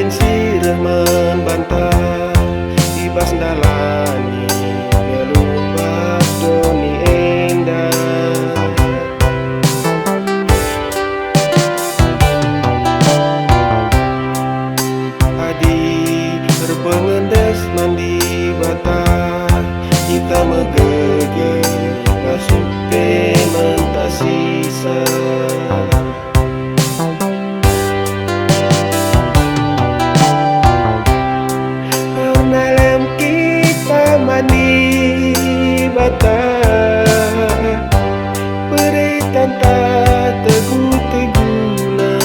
Sirah membantah ibas dalani gelumbas doni endah adi berpengendes mandi bata kita megege kasupe mentah sisa bata beritan tak teguh-teguna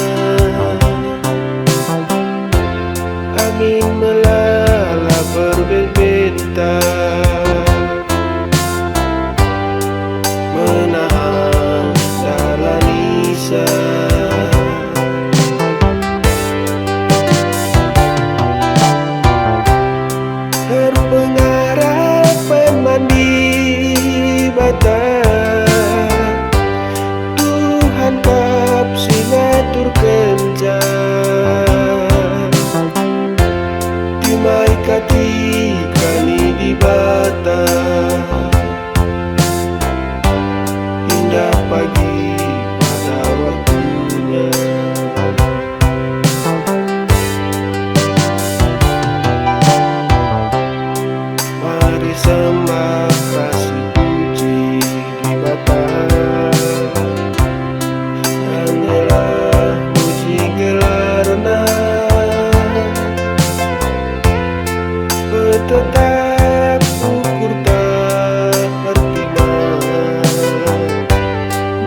angin melala berbentang menahan dalam nisa terpengarap mandi bata Tuhan kap singatur kenca timai kati kani di bata indah pagi pada waktunya mari sembah kasih puji di bata hanyalah muji gelarna bertetap ukur tak pertimbangan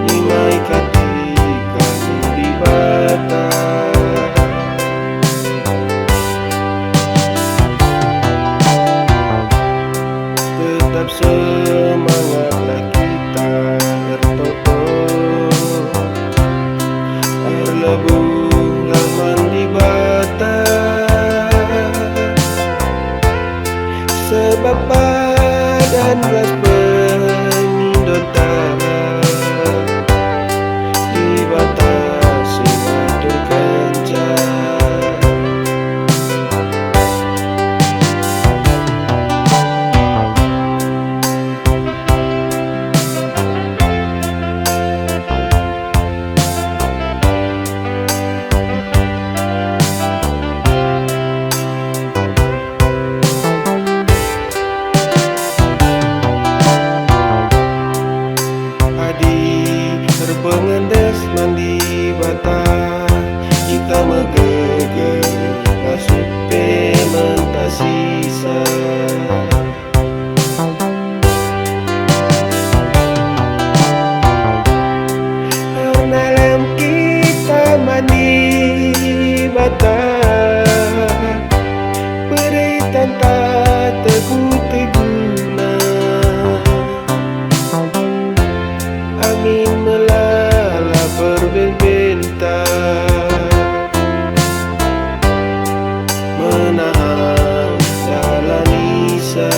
nimai kati kami di bata tetap semangatlah kita bertoto berlebuhlah mandi bata sebab badan ras penindota di bata singatur kenca pengendes mandi bata kita megege kasupe mentah sisa karena lem kita mandi bata beritan tak teguh-teguna angin melala berbentang menahan dalam nisa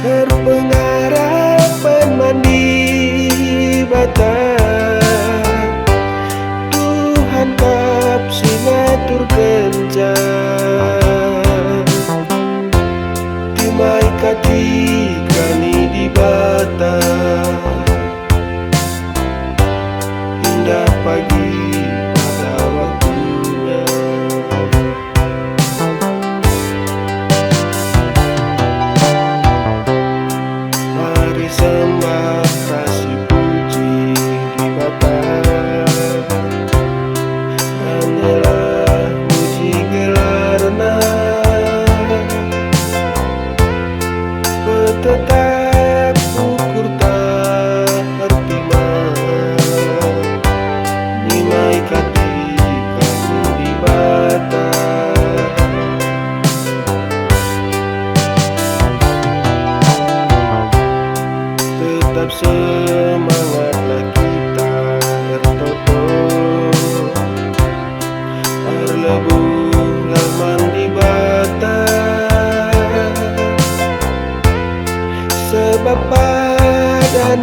terpengarap mandi bata Tuhan kap singatur kenca timai kati kani di bata indah pagi pada waktunya mari sembah kasih puji di bata hanyalah muji gelarna tetap semangatlah kita bertoto. Arlebulah mandi bata, sebab badan